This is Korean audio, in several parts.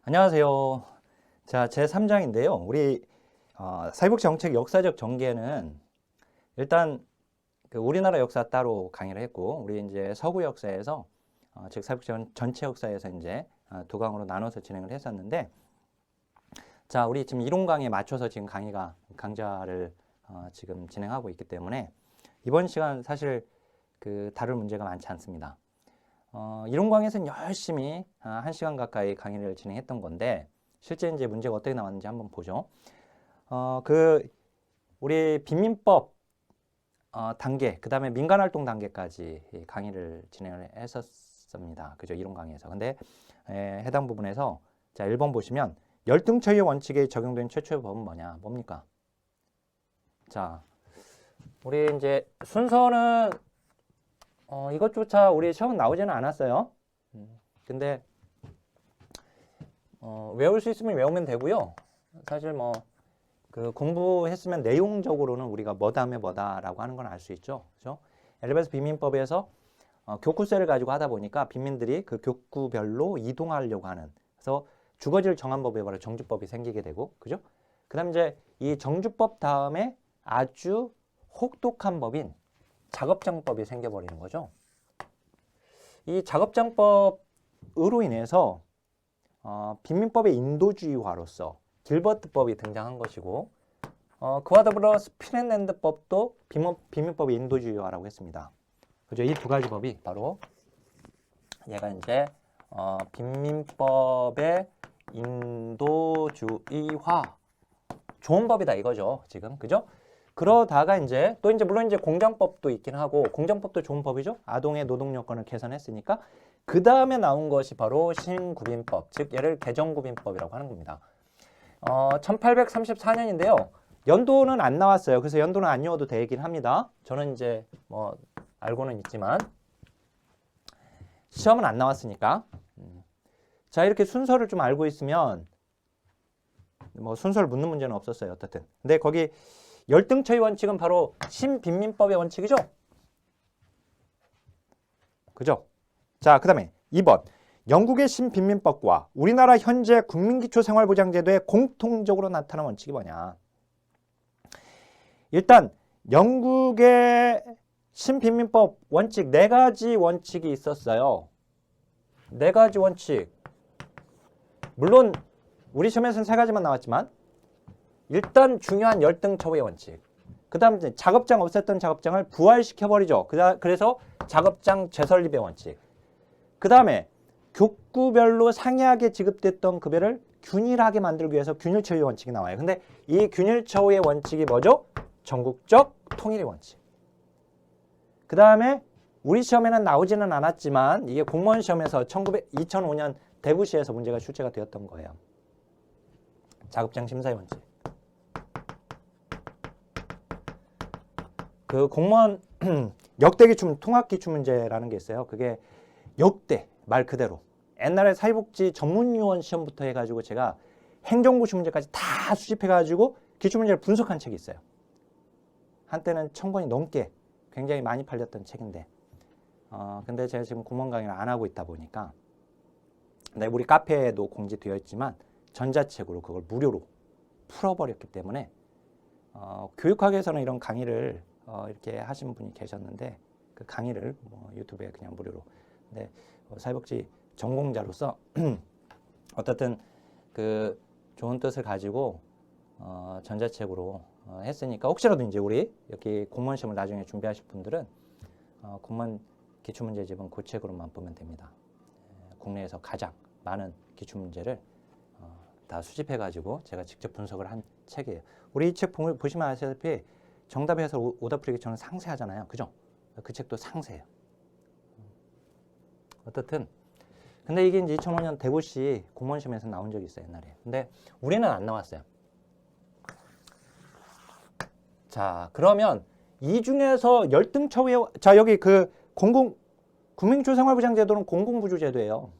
안녕하세요. 자, 제3장인데요. 우리 사회복지정책 역사적 전개는 일단 우리나라 역사 따로 강의를 했고, 우리 이제 서구 역사에서 즉 사회복지 전체 역사에서 이제 두 강으로 나눠서 진행을 했었는데, 자, 우리 지금 이론 강의에 맞춰서 지금 강좌를 지금 진행하고 있기 때문에 이번 시간 사실 다룰 문제가 많지 않습니다. 이론 강의에서는 열심히 1시간 가까이 강의를 진행했던 건데, 실제 이제 문제가 어떻게 나왔는지 한번 보죠. 우리 빈민법 단계, 그 다음에 민간활동 단계까지 강의를 진행을 했었습니다. 그죠? 이론 강의에서. 근데 해당 부분에서 자, 1번 보시면 열등처의 원칙에 적용된 최초의 법은 뭡니까? 자, 우리 이제 순서는 이것조차 우리 시험 나오지는 않았어요. 근데 외울 수 있으면 외우면 되고요. 사실 공부했으면 내용적으로는 우리가 뭐 다음에 뭐다라고 하는 건 알 수 있죠. 그죠? 예를 들어서 빈민법에서 교구세를 가지고 하다 보니까 빈민들이 그 교구별로 이동하려고 하는, 그래서 주거지를 정한 법에 바로 정주법이 생기게 되고, 그죠? 그다음 이제 이 정주법 다음에 아주 혹독한 법인 작업장법이 생겨버리는 거죠. 이 작업장법으로 인해서 빈민법의 인도주의화로서 길버트법이 등장한 것이고, 그와 더불어 스피넨랜드법도 빈민법의 인도주의화라고 했습니다. 그죠? 이 두 가지 법이 바로 얘가 이제 빈민법의 인도주의화, 좋은 법이다 이거죠. 지금 그죠? 그러다가 또 물론 이제 공장법도 있긴 하고, 공장법도 좋은 법이죠. 아동의 노동 요건을 개선했으니까 그 다음에 나온 것이 바로 신구빈법, 즉 얘를 개정구빈법이라고 하는 겁니다. 1834년인데요. 연도는 안 나왔어요. 그래서 연도는 안 외워도 되긴 합니다. 저는 이제 알고는 있지만 시험은 안 나왔으니까. 자, 이렇게 순서를 좀 알고 있으면 순서를 묻는 문제는 없었어요. 어떻든. 근데 거기 열등처의 원칙은 바로 신빈민법의 원칙이죠. 그죠? 자, 그 다음에 2번. 영국의 신빈민법과 우리나라 현재 국민기초생활보장제도의 공통적으로 나타난 원칙이 뭐냐? 일단 영국의 신빈민법 원칙 4가지 원칙이 있었어요. 4가지 원칙. 물론 우리 시험에서는 3가지만 나왔지만, 일단 중요한 열등처우의 원칙. 그 다음 이제 작업장 없앴던 작업장을 부활시켜버리죠. 그래서 작업장 재설립의 원칙. 그 다음에 교구별로 상이하게 지급됐던 급여를 균일하게 만들기 위해서 균일처우의 원칙이 나와요. 근데 이 균일처우의 원칙이 뭐죠? 전국적 통일의 원칙. 그 다음에 우리 시험에는 나오지는 않았지만 이게 공무원 시험에서 2005년 대구시에서 문제가 출제가 되었던 거예요. 작업장 심사의 원칙. 그 공무원 역대기출 통합기출 문제라는 게 있어요. 그게 역대 말 그대로 옛날에 사회복지 전문요원 시험부터 해가지고 제가 행정고시 문제까지 다 수집해가지고 기출문제를 분석한 책이 있어요. 한때는 1000권이 넘게 굉장히 많이 팔렸던 책인데, 근데 제가 지금 공무원 강의를 안 하고 있다 보니까, 네, 우리 카페에도 공지되어 있지만 전자책으로 그걸 무료로 풀어버렸기 때문에 교육학에서는 이런 강의를 이렇게 하신 분이 계셨는데, 그 강의를 유튜브에 그냥 무료로. 근데 사회복지 전공자로서 어떻든 그 좋은 뜻을 가지고 전자책으로 했으니까, 혹시라도 이제 우리 여기 공무원 시험을 나중에 준비하실 분들은 공무원 기출문제집은 그 책으로만 보면 됩니다. 국내에서 가장 많은 기출문제를 다 수집해가지고 제가 직접 분석을 한 책이에요. 우리 이 책 보시면 아시다시피 정답에서 오답 풀이기 저는 상세하잖아요. 그죠? 그 책도 상세해요. 어떻든. 근데 이게 이제 2005년 대구시 공무원 시험에서 나온 적이 있어요, 옛날에. 근데 우리는 안 나왔어요. 자, 그러면 이 중에서 열등처우의, 자, 여기 국민기초생활보장제도는 공공부주제도예요.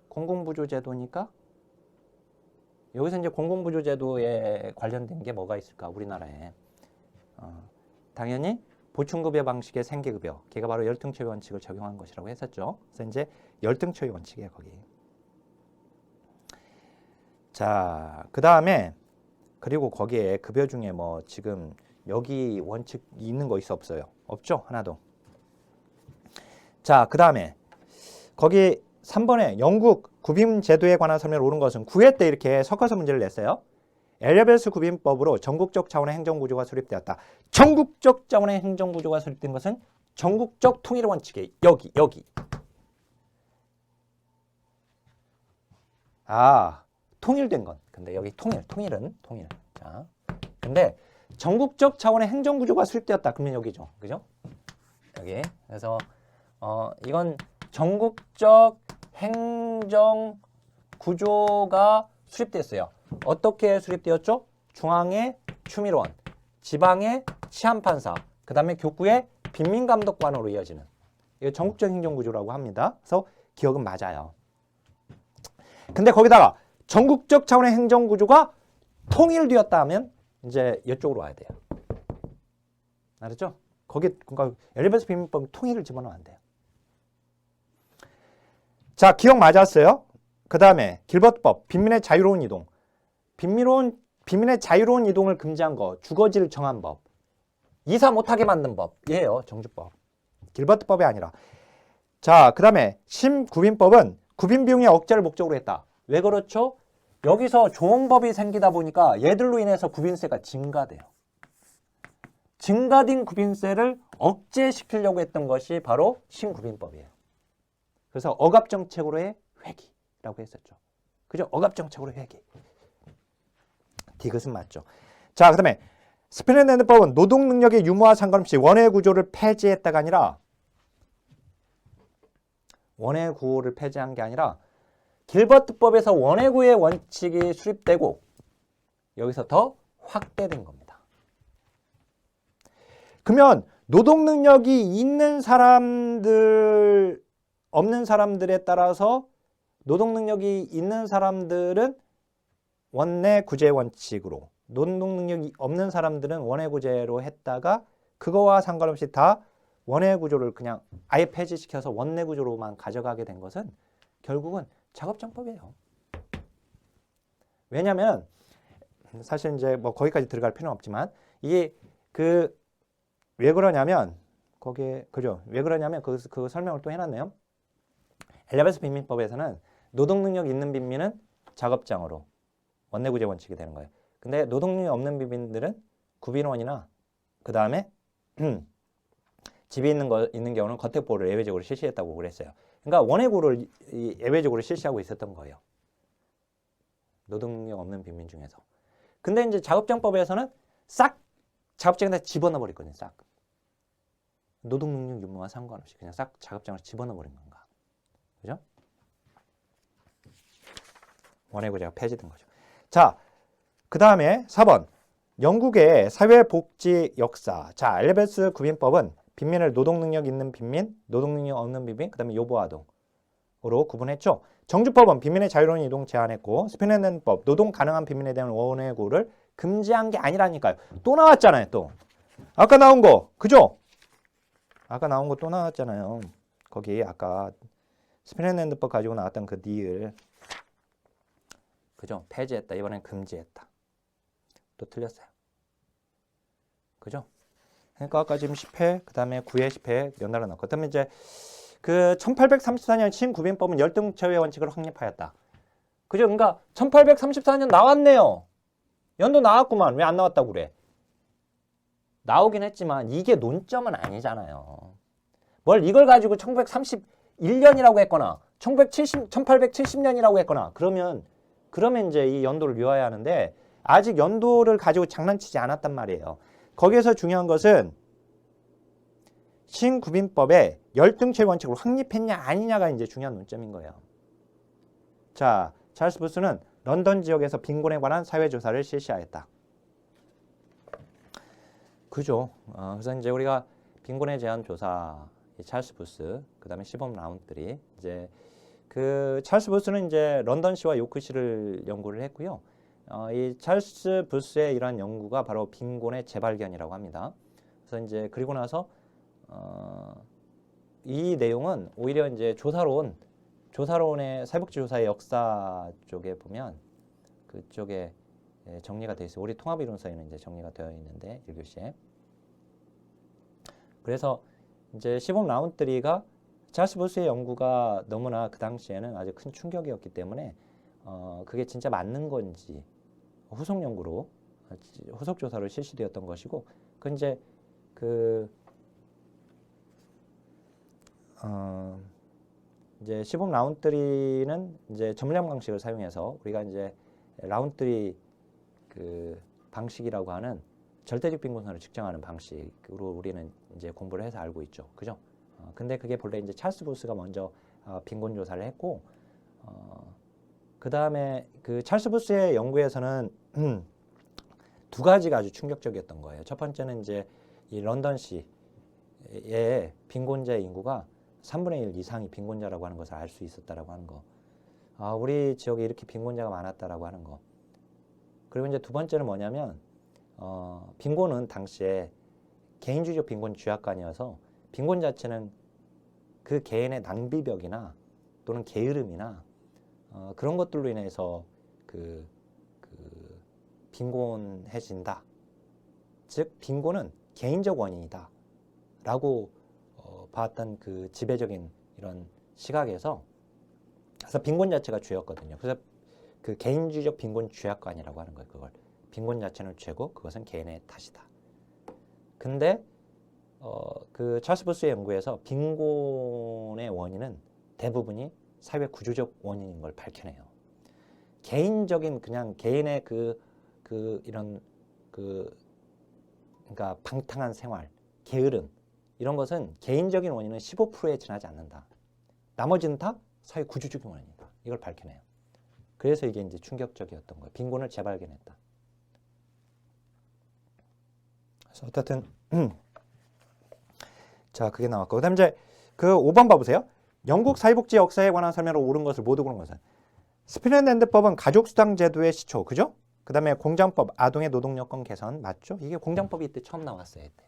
공공부주제도니까 여기서 이제 공공부주제도에 관련된 게 뭐가 있을까, 우리나라에. 당연히 보충급여 방식의 생계급여, 걔가 바로 열등처우 원칙을 적용한 것이라고 했었죠. 그래서 이제 열등처우 원칙이에요, 거기. 자, 그 다음에 그리고 거기에 급여 중에 뭐 지금 여기 원칙 있는 거 있어 없어요? 없죠? 하나도. 자, 그 다음에 거기 3번에 영국 구빈 제도에 관한 설명을 옳은 것은 9회 때 이렇게 섞어서 문제를 냈어요. 엘리자베스 구빈법으로 전국적 차원의 행정구조가 수립되었다. 전국적 차원의 행정구조가 수립된 것은 전국적 통일 원칙에 여기. 아, 통일된 건. 근데 여기 통일은 통일. 자, 근데 전국적 차원의 행정구조가 수립되었다. 그러면 여기죠. 그죠? 여기. 그래서 이건 전국적 행정구조가 수립됐어요. 어떻게 수립되었죠? 중앙의 추밀원, 지방의 치안판사, 그 다음에 교구의 빈민감독관으로 이어지는 이거 전국적 행정구조라고 합니다. 그래서 기억은 맞아요. 근데 거기다가 전국적 차원의 행정구조가 통일되었다 하면 이제 이쪽으로 와야 돼요. 알았죠? 거기 그러니까 엘리자베스 빈민법 통일을 집어넣으면 안 돼요. 자, 기억 맞았어요? 그 다음에 길버트법, 빈민의 자유로운 이동. 빈민의 자유로운 이동을 금지한 거, 주거지를 정한 법. 이사 못하게 만든 법. 얘예요, 정주법. 길버트법이 아니라. 자, 그 다음에 심구빈법은 구빈 비용의 억제를 목적으로 했다. 왜 그렇죠? 여기서 조항법이 생기다 보니까 얘들로 인해서 구빈세가 증가돼요. 증가된 구빈세를 억제시키려고 했던 것이 바로 신구빈법이에요. 그래서 억압정책으로의 회기라고 했었죠. 그죠? 억압정책으로의 회기. 디귿은 맞죠. 자, 그 다음에 스피넨랜드법은 노동능력의 유무와 상관없이 원외구조를 폐지했다가 아니라 원외구호를 폐지한 게 아니라 길버트법에서 원외구의 원칙이 수립되고 여기서 더 확대된 겁니다. 그러면 노동능력이 있는 사람들, 없는 사람들에 따라서 노동능력이 있는 사람들은 원내구제 원칙으로, 노동능력이 없는 사람들은 원외구제로 했다가 그거와 상관없이 다 원외구조를 그냥 아예 폐지시켜서 원내구조로만 가져가게 된 것은 결국은 작업장법이에요. 왜냐하면 사실 이제 뭐 거기까지 들어갈 필요는 없지만 이게 왜 그러냐면 거기에 그죠? 왜 그러냐면 그 설명을 또 해놨네요. 엘리자베스 빈민법에서는 노동능력 있는 빈민은 작업장으로 원내구제 원칙이 되는 거예요. 근데 노동력이 없는 빈민들은 구빈원이나 그 다음에 집이 있는 경우는 거택보호를 예외적으로 실시했다고 그랬어요. 그러니까 원외구를 예외적으로 실시하고 있었던 거예요. 노동력 없는 빈민 중에서. 근데 이제 작업장법에서는 싹 작업장에다 집어넣어버렸거든요. 싹. 노동능력 유무와 상관없이 그냥 싹 작업장으로 집어넣어버린 건가. 그죠? 원외구제가 폐지된 거죠. 자, 그 다음에 4번. 영국의 사회복지 역사. 자, 엘리자베스 구빈법은 빈민을 노동능력 있는 빈민, 노동능력 없는 빈민, 그 다음에 요보아동으로 구분했죠. 정주법은 빈민의 자유로운 이동 제한했고, 스피넨랜드법, 노동 가능한 빈민에 대한 원외구를 금지한 게 아니라니까요. 또 나왔잖아요, 또. 아까 나온 거, 그죠? 아까 나온 거 또 나왔잖아요. 거기 아까 스피넨랜드법 가지고 나왔던 그 니을. 그죠? 폐지했다. 이번엔 금지했다. 또 틀렸어요. 그죠? 그러니까 아까 지금 10회, 그 다음에 9회, 10회 연달아 나왔고, 그 다음에 이제 그 1834년 신구빈법은 열등체외 원칙을 확립하였다. 그죠? 그러니까 1834년 나왔네요. 연도 나왔구만. 왜 안 나왔다고 그래? 나오긴 했지만 이게 논점은 아니잖아요. 뭘 이걸 가지고 1931년이라고 했거나 1870년이라고 했거나 그러면 이제 이 연도를 외워야 하는데 아직 연도를 가지고 장난치지 않았단 말이에요. 거기에서 중요한 것은 신구빈법에 열등체외 원칙을 확립했냐 아니냐가 이제 중요한 논점인 거예요. 자, 찰스 부스는 런던 지역에서 빈곤에 관한 사회조사를 실시하였다. 그죠? 그래서 이제 우리가 빈곤에 대한 조사, 찰스 부스, 그 다음에 시범 라운드들이 이제 그 찰스 부스는 이제 런던시와 요크시를 연구를 했고요. 이 찰스 부스의 이러한 연구가 바로 빈곤의 재발견이라고 합니다. 그래서 이제 그리고 나서 이 내용은 오히려 이제 조사론의 사회복지 조사의 역사 쪽에 보면 그쪽에 정리가 되어 있어요. 우리 통합이론서에는 이제 정리가 되어 있는데 1교시에. 그래서 이제 시범 라운드리가 찰스 부스의 연구가 너무나 그 당시에는 아주 큰 충격이었기 때문에 그게 진짜 맞는 건지 후속 연구로 후속 조사로 실시되었던 것이고, 그 이제 이제 시범 라운드리는 이제 전문량 방식을 사용해서 우리가 이제 라운드리 그 방식이라고 하는 절대적 빈곤선을 측정하는 방식으로 우리는 이제 공부를 해서 알고 있죠, 그죠? 근데 그게 본래 이제 찰스 부스가 먼저 빈곤 조사를 했고, 그 다음에 그 찰스 부스의 연구에서는 두 가지가 아주 충격적이었던 거예요. 첫 번째는 이제 이 런던시의 빈곤자의 인구가 3분의 1 이상이 빈곤자라고 하는 것을 알 수 있었다라고 하는 거. 우리 지역에 이렇게 빈곤자가 많았다라고 하는 거. 그리고 이제 두 번째는 뭐냐면 빈곤은 당시에 개인주의적 빈곤 죄악관이어서 빈곤 자체는 그 개인의 낭비벽이나 또는 게으름이나 그런 것들로 인해서 빈곤해진다. 즉 빈곤은 개인적 원인이다 라고 봤던 그 지배적인 이런 시각에서, 그래서 빈곤 자체가 죄였거든요. 그래서 그 개인주의적 빈곤 죄악관이라고 하는 거예요. 그걸 빈곤 자체는 죄고 그것은 개인의 탓이다. 근데 그 찰스 부스의 연구에서 빈곤의 원인은 대부분이 사회 구조적 원인인 걸 밝혀내요. 개인적인 그냥 개인의 이런 그러니까 방탕한 생활, 게으름 이런 것은 개인적인 원인은 15%에 지나지 않는다. 나머지는 다 사회 구조적인 원인이다. 이걸 밝혀내요. 그래서 이게 이제 충격적이었던 거예요. 빈곤을 재발견했다. 그래서 어쨌든 자, 그게 나왔고, 그다음 이제 그 5번 봐보세요. 영국 사회복지 역사에 관한 설명으로 옳은 것을 모두 고른 것은 스피넌랜드법은 가족수당 제도의 시초, 그죠? 그 다음에 공장법, 아동의 노동여건 개선, 맞죠? 이게 공장법이 이때 처음 나왔어요. 이때.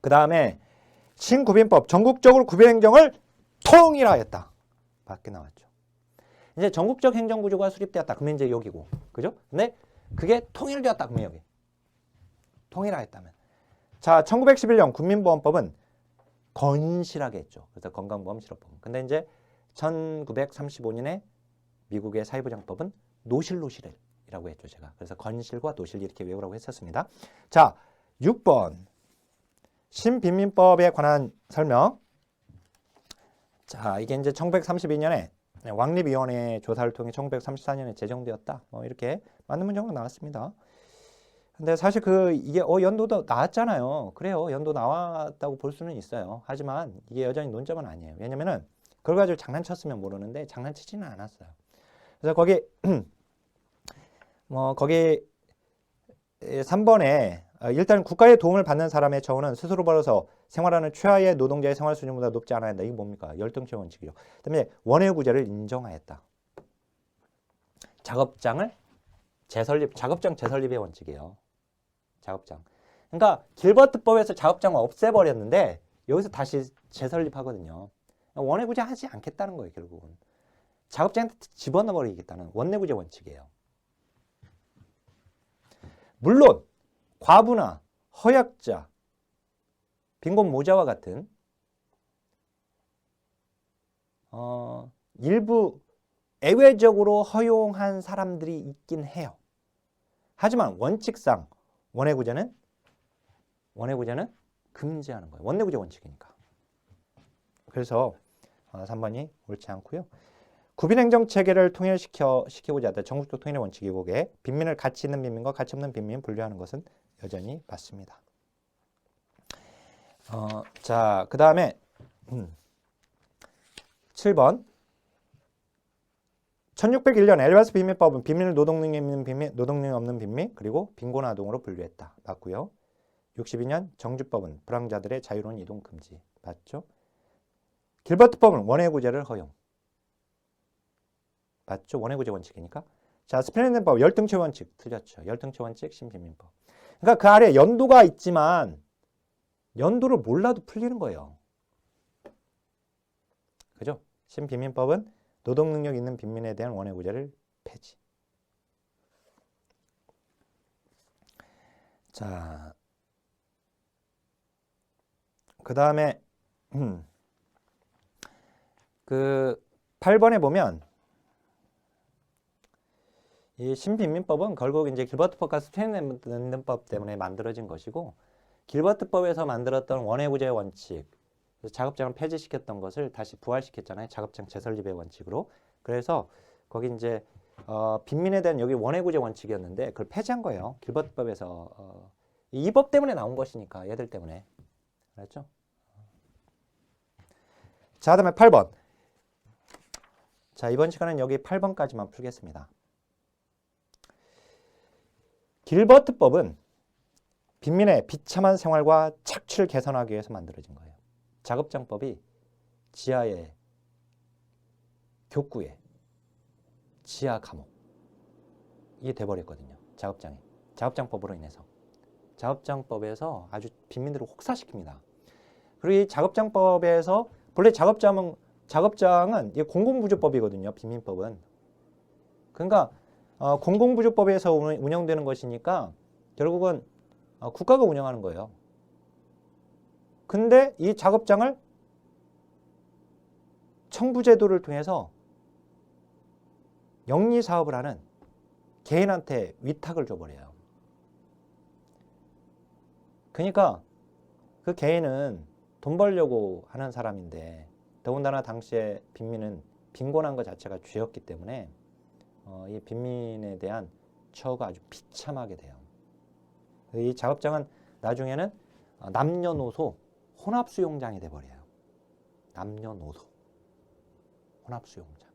그 다음에 신구빈법, 전국적으로 구빈행정을 통일화했다. 맞게 나왔죠. 이제 전국적 행정구조가 수립되었다. 그러면 이제 여기고, 그죠? 근데 그게 통일되었다. 그러면 여기. 통일화했다면. 자, 1911년 국민보험법은 건실하게 했죠. 그래서 건강보험 실업보험. 근데 이제 1935년에 미국의 사회부장법은 노실노실이라고 했죠, 제가. 그래서 건실과 노실 이렇게 외우라고 했었습니다. 자, 6번. 신빈민법에 관한 설명. 자, 이게 이제 1932년에 왕립위원회 조사를 통해 1934년에 제정되었다. 뭐 이렇게 맞는 문제가 나왔습니다. 근데 사실 이게 연도도 나왔잖아요. 그래요. 연도 나왔다고 볼 수는 있어요. 하지만 이게 여전히 논점은 아니에요. 왜냐면은 그걸 가지고 장난쳤으면 모르는데 장난치지는 않았어요. 그래서 거기 거기 3번에 일단 국가의 도움을 받는 사람의 처우는 스스로 벌어서 생활하는 최하의 노동자의 생활 수준보다 높지 않아야 한다. 이게 뭡니까? 열등치 원칙이죠. 그다음에 원외구제를 인정하였다. 작업장 재설립의 원칙이에요. 작업장. 그러니까 길버트법에서 작업장을 없애버렸는데 여기서 다시 재설립하거든요. 원외구제 하지 않겠다는 거예요. 결국은. 작업장한테 집어넣어버리겠다는 원내구제 원칙이에요. 물론 과부나 허약자, 빈곤 모자와 같은 일부 예외적으로 허용한 사람들이 있긴 해요. 하지만 원칙상 원외구제는 금지하는 거예요. 원내구제 원칙이니까. 그래서 3번이 옳지 않고요. 구빈행정 체계를 통일시키고자 하다. 전국적 통일의 원칙이고, 그게 빈민을 가치 있는 빈민과 가치 없는 빈민 분류하는 것은 여전히 맞습니다. 자, 그 다음에 7번. 1601년 엘바스 빈민법은 빈민을 노동능력 있는 빈민, 노동능력 없는 빈민, 그리고 빈곤아동으로 분류했다. 맞고요. 62년 정주법은 불황자들의 자유로운 이동 금지. 맞죠? 길버트법은 원외구제를 허용. 맞죠? 원외구제 원칙이니까. 자, 스피넌랜드법 열등치 원칙 틀렸죠. 열등치 원칙 신빈민법. 그러니까 그 아래 연도가 있지만 연도를 몰라도 풀리는 거예요. 그죠? 신빈민법은 노동능력 있는 빈민에 대한 원외구제를 폐지. 자, 그 다음에 그 8번에 보면 이 신빈민법은 결국 이제 길버트법과 스탠덴법 때문에 만들어진 것이고, 길버트법에서 만들었던 원해구제 원칙, 작업장을 폐지시켰던 것을 다시 부활시켰잖아요. 작업장 재설립의 원칙으로. 그래서 거기 이제 빈민에 대한 여기 원해구제 원칙이었는데 그걸 폐지한 거예요. 길버트법에서. 이 법 때문에 나온 것이니까, 얘들 때문에. 알았죠? 자, 그다음에 8번. 자, 이번 시간은 여기 8번까지만 풀겠습니다. 길버트법은 빈민의 비참한 생활과 착취를 개선하기 위해서 만들어진 거예요. 작업장법이 지하에, 교구에, 지하 감옥, 이게 돼버렸거든요. 작업장이. 작업장법으로 인해서. 작업장법에서 아주 빈민들을 혹사시킵니다. 그리고 이 작업장법에서 본래 작업장은 이게 공공부조법이거든요. 빈민법은. 그러니까 공공부조법에서 운영되는 것이니까 결국은 국가가 운영하는 거예요. 근데 이 작업장을 청부제도를 통해서 영리사업을 하는 개인한테 위탁을 줘버려요. 그러니까 그 개인은 돈 벌려고 하는 사람인데, 더군다나 당시에 빈민은 빈곤한 것 자체가 죄였기 때문에 이 빈민에 대한 처우가 아주 비참하게 돼요. 이 작업장은 나중에는 남녀노소 혼합수용장이 돼버려요. 남녀노소 혼합수용장.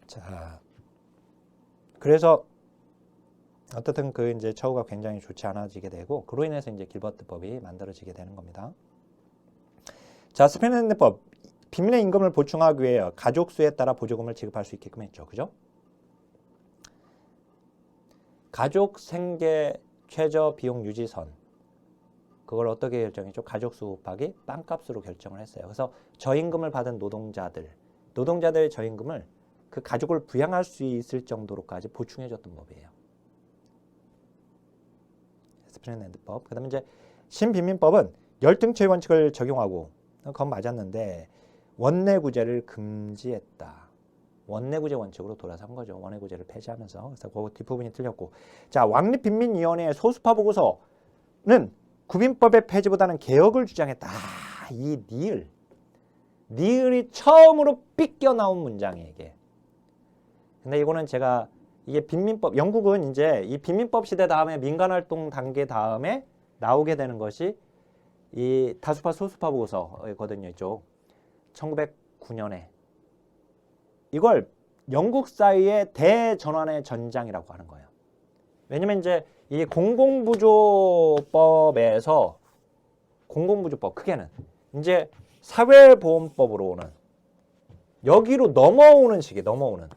자, 그래서 어떻든 그 이제 처우가 굉장히 좋지 않아지게 되고, 그로 인해서 이제 길버트법이 만들어지게 되는 겁니다. 자, 스탠덴법. 빈민의 임금을 보충하기 위해 가족 수에 따라 보조금을 지급할 수 있게끔 했죠. 그죠? 가족 생계 최저 비용 유지선. 그걸 어떻게 결정했죠? 가족 수 곱하기 빵값으로 결정을 했어요. 그래서 저임금을 받은 노동자들의 저임금을 그 가족을 부양할 수 있을 정도로까지 보충해줬던 법이에요. 스탠덴법. 그다음에 이제 신빈민법은 열등처의 원칙을 적용하고, 그건 맞았는데 원내구제를 금지했다. 원내구제 원칙으로 돌아선 거죠. 원내구제를 폐지하면서. 그래서 그 뒷부분이 틀렸고. 자, 왕립빈민위원회의 소수파 보고서는 구빈법의 폐지보다는 개혁을 주장했다. 이 니을이 처음으로 삐껴 나온 문장이에요, 이게. 근데 이거는 제가 이게 빈민법, 영국은 이제 이 빈민법 시대 다음에 민간활동 단계 다음에 나오게 되는 것이 이 다수파 소수파 보고서거든요. 이쪽 1909년에 이걸 영국 사회의 대전환의 전장이라고 하는 거예요. 왜냐면 이제 이 공공부조법에서 공공부조법 크게는 이제 사회보험법으로 여기로 넘어오는 시기, 넘어오는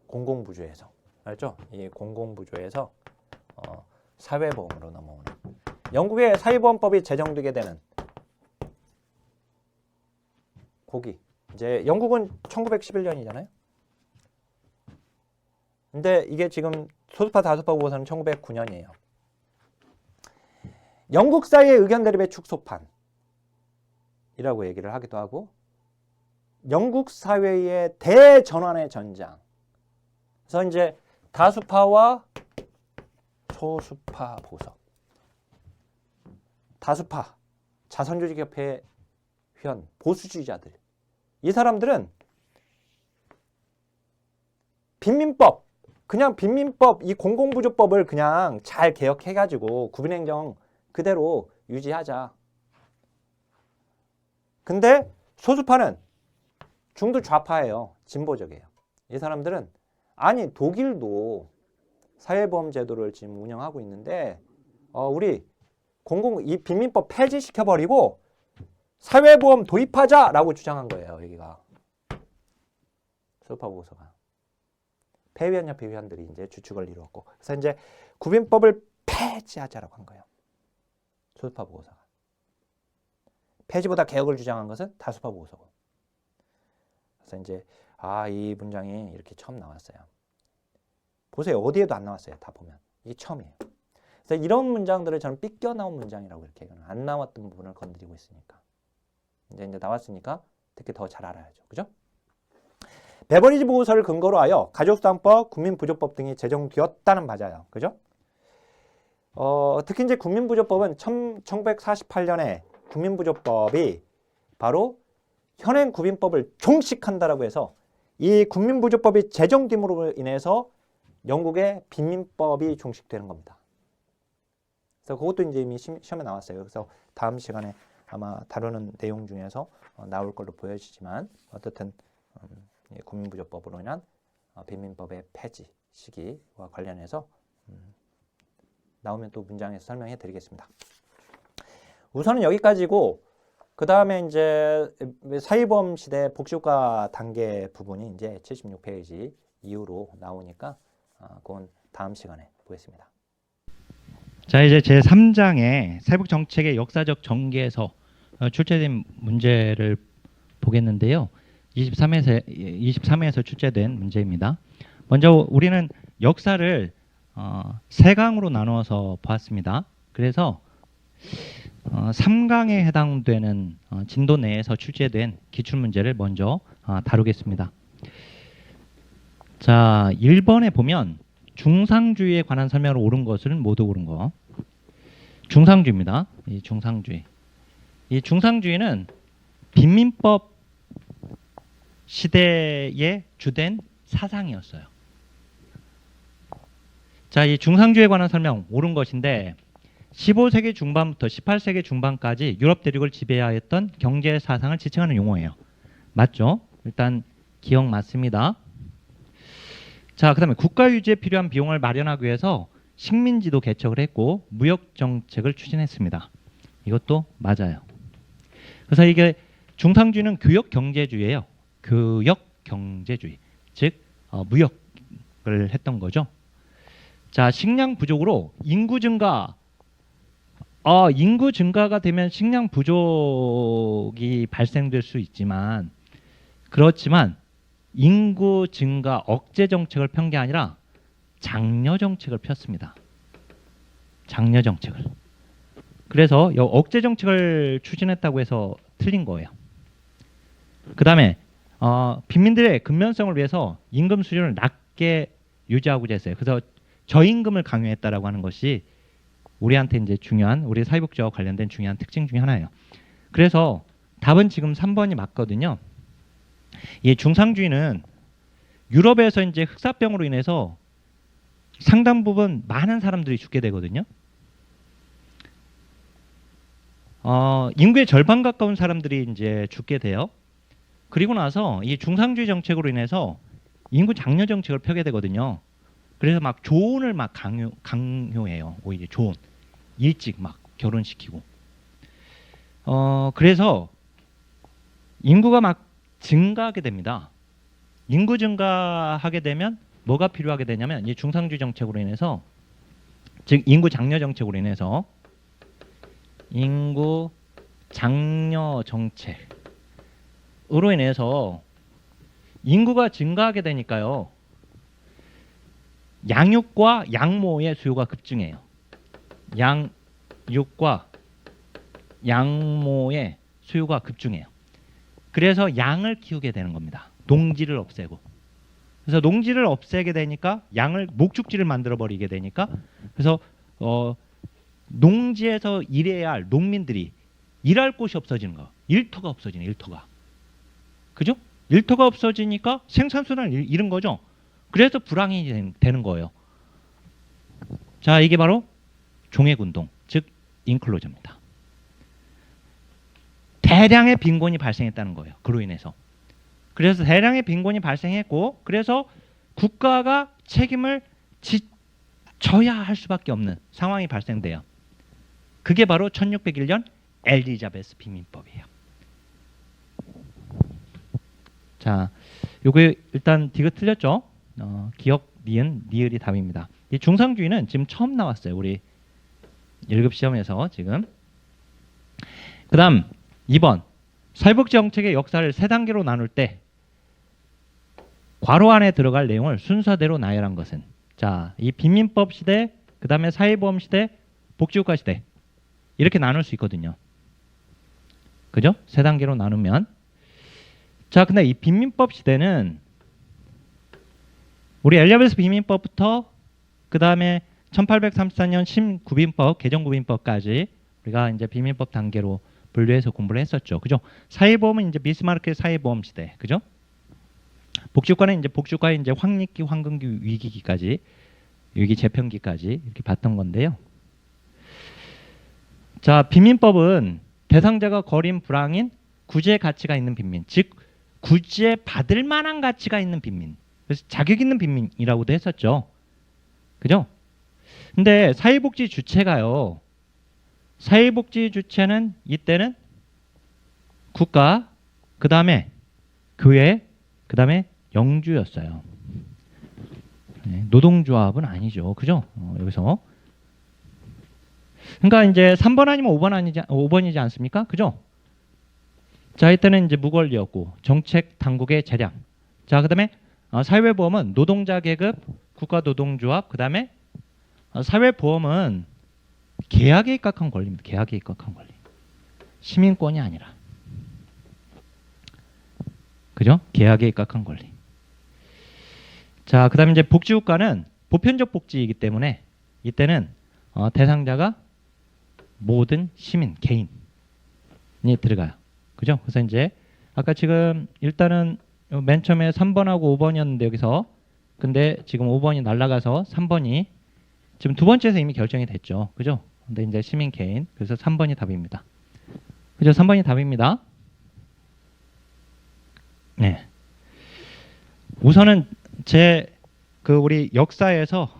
공공부조에서, 알죠? 이 공공부조에서 사회보험으로 넘어오는, 영국의 사회보험법이 제정되게 되는 고기. 이제 영국은 1911년이잖아요. 근데 이게 지금 소수파 다수파 보고서는 1909년이에요. 영국 사회의 의견 대립의 축소판이라고 얘기를 하기도 하고, 영국 사회의 대전환의 전장. 그래서 이제 다수파와 소수파 보고서. 다수파, 자선조직협회 회원, 보수주의자들. 이 사람들은 빈민법, 그냥 빈민법, 이 공공부조법을 그냥 잘 개혁해가지고 구빈행정 그대로 유지하자. 근데 소수파는 중도 좌파예요. 진보적이에요. 이 사람들은 아니 독일도 사회보험 제도를 지금 운영하고 있는데 우리 이 빈민법 폐지시켜버리고 사회보험 도입하자라고 주장한 거예요. 여기가 소수파 보고서가. 폐위원협회 위원들이 이제 주축을 이루었고, 그래서 이제 구빈법을 폐지하자라고 한 거예요. 소수파 보고서가. 폐지보다 개혁을 주장한 것은 다수파 보고서고. 그래서 이제 이 문장이 이렇게 처음 나왔어요. 보세요. 어디에도 안 나왔어요. 다 보면. 이게 처음이에요. 그래서 이런 문장들을 저는 삐껴나온 문장이라고 이렇게 얘기해요. 안 나왔던 부분을 건드리고 있으니까. 이제 나왔으니까 특히 더 잘 알아야죠. 그죠? 베버리지 보고서를 근거로 하여 가족수당법, 국민부조법 등이 제정되었다는 바잖아요. 그죠? 특히 이제 국민부조법은 1948년에 국민부조법이 바로 현행 국민법을 종식한다라고 해서 이 국민부조법이 제정됨으로 인해서 영국의 빈민법이 종식되는 겁니다. 그래서 그것도 이제 이미 시험에 나왔어요. 그래서 다음 시간에 아마 다루는 내용 중에서 나올 걸로 보여지지만 어떻든 국민부조법으로 인한 빈민법의 폐지 시기와 관련해서 나오면 또 문장에서 설명해 드리겠습니다. 우선은 여기까지고 그 다음에 이제 사회보험 시대 복지효과 단계 부분이 이제 76페이지 이후로 나오니까 그건 다음 시간에 보겠습니다. 자, 이제 제3장의 사회복지정책의 역사적 전개에서 출제된 문제를 보겠는데요. 23회에서 출제된 문제입니다. 먼저 우리는 역사를 3강으로 나누어서 보았습니다. 그래서 3강에 해당되는 진도 내에서 출제된 기출문제를 먼저 다루겠습니다. 자, 1번에 보면 중상주의에 관한 설명을 옳은 것은 모두 옳은 거. 중상주의입니다. 이 중상주의. 이 중상주의는 빈민법 시대의 주된 사상이었어요. 자, 이 중상주의에 관한 설명 옳은 것인데 15세기 중반부터 18세기 중반까지 유럽 대륙을 지배하였던 경제 사상을 지칭하는 용어예요. 맞죠? 일단 기억 맞습니다. 자, 그 다음에 국가 유지에 필요한 비용을 마련하기 위해서 식민지도 개척을 했고 무역 정책을 추진했습니다. 이것도 맞아요. 그래서 이게 중상주의는 교역 경제주의예요. 교역 경제주의, 즉 무역을 했던 거죠. 자, 식량 부족으로 인구 증가. 인구 증가가 되면 식량 부족이 발생될 수 있지만 그렇지만 인구 증가 억제 정책을 편 게 아니라 장려 정책을 폈습니다. 장려 정책을. 그래서 억제 정책을 추진했다고 해서 틀린 거예요. 그 다음에 빈민들의 근면성을 위해서 임금 수준을 낮게 유지하고자 했어요. 그래서 저임금을 강요했다라고 하는 것이 우리한테 이제 중요한, 우리 사회복지와 관련된 중요한 특징 중에 하나예요. 그래서 답은 지금 3번이 맞거든요. 이 중상주의는 유럽에서 이제 흑사병으로 인해서 상당 부분 많은 사람들이 죽게 되거든요. 인구의 절반 가까운 사람들이 이제 죽게 돼요. 그리고 나서 이 중상주의 정책으로 인해서 인구 장려 정책을 펴게 되거든요. 그래서 막 조혼을 막 강요해요. 오히려 조혼. 일찍 막 결혼시키고. 그래서 인구가 막 증가하게 됩니다. 인구 증가하게 되면 뭐가 필요하게 되냐면 이 중상주의 정책으로 인해서, 즉 인구 장려 정책으로 인해서 인구 장려 정책으로 인해서 인구가 증가하게 되니까요. 양육과 양모의 수요가 급증해요. 양육과 양모의 수요가 급증해요. 그래서 양을 키우게 되는 겁니다. 농지를 없애고. 그래서 농지를 없애게 되니까 양을 목축지를 만들어 버리게 되니까, 그래서 농지에서 일해야 할 농민들이 일할 곳이 없어지는 거. 일터가 없어지는, 일터가. 그죠? 일터가 없어지니까 생산수단을 잃은 거죠. 그래서 불황이 되는 거예요. 자, 이게 바로 종액운동, 즉 인클로저입니다. 대량의 빈곤이 발생했다는 거예요. 그로 인해서. 그래서 대량의 빈곤이 발생했고, 그래서 국가가 책임을 져야 할 수밖에 없는 상황이 발생돼요. 그게 바로 1601년 엘리자베스 빈민법이에요. 자, 요게 일단 디귿 틀렸죠? 기억, 니은, 니을이 답입니다. 이 중상주의는 지금 처음 나왔어요. 우리 1급 시험에서 지금. 그 다음 2번 사회복지 정책의 역사를 세 단계로 나눌 때 괄호 안에 들어갈 내용을 순서대로 나열한 것은 자, 이 빈민법 시대, 그 다음에 사회보험 시대, 복지국가 시대 이렇게 나눌 수 있거든요. 그죠? 세 단계로 나누면 자, 근데 이 빈민법 시대는 우리 엘리자베스 빈민법부터 그 다음에 1834년 신구빈법, 개정구빈법까지 우리가 이제 빈민법 단계로 분류해서 공부를 했었죠. 그죠? 사회보험은 이제 비스마르크의 사회보험 시대. 그죠? 복지국가는 이제 복지국가의 이제 황리기, 황금기, 위기기까지, 위기 재편기까지 이렇게 봤던 건데요. 자, 빈민법은 대상자가 거린 불황인 구제 가치가 있는 빈민, 즉 구제 받을 만한 가치가 있는 빈민. 그래서 자격 있는 빈민이라고도 했었죠. 그죠? 근데 사회복지 주체가요. 사회복지 주체는 이때는 국가, 그 다음에 교회, 그 다음에 영주였어요. 네, 노동조합은 아니죠. 그죠? 여기서. 그러니까 이제 3번 아니면 5번이지 않습니까? 그죠? 자, 이때는 이제 무권리였고 정책 당국의 재량. 자, 그 다음에 사회보험은 노동자 계급, 국가노동조합, 그 다음에 사회보험은 계약에 입각한 권리입니다. 계약에 입각한 권리. 시민권이 아니라. 그죠? 계약에 입각한 권리. 자, 그 다음에 이제 복지국가는 보편적 복지이기 때문에 이때는 대상자가 모든 시민, 개인이 들어가요. 그죠? 그래서 이제 아까 지금 일단은 맨 처음에 3번하고 5번이었는데 여기서 근데 지금 5번이 날아가서 3번이 지금 두 번째에서 이미 결정이 됐죠. 그죠? 근데 이제 시민 개인. 그래서 3번이 답입니다. 그죠? 3번이 답입니다. 네. 우선은 우리 역사에서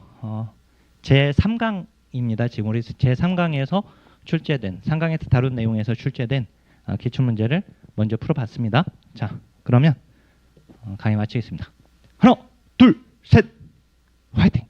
제 3강입니다. 지금 우리 제 3강에서 출제된 3강에서 다룬 내용에서 출제된 기출 문제를 먼저 풀어봤습니다. 자, 그러면 강의 마치겠습니다. 하나, 둘, 셋, 화이팅!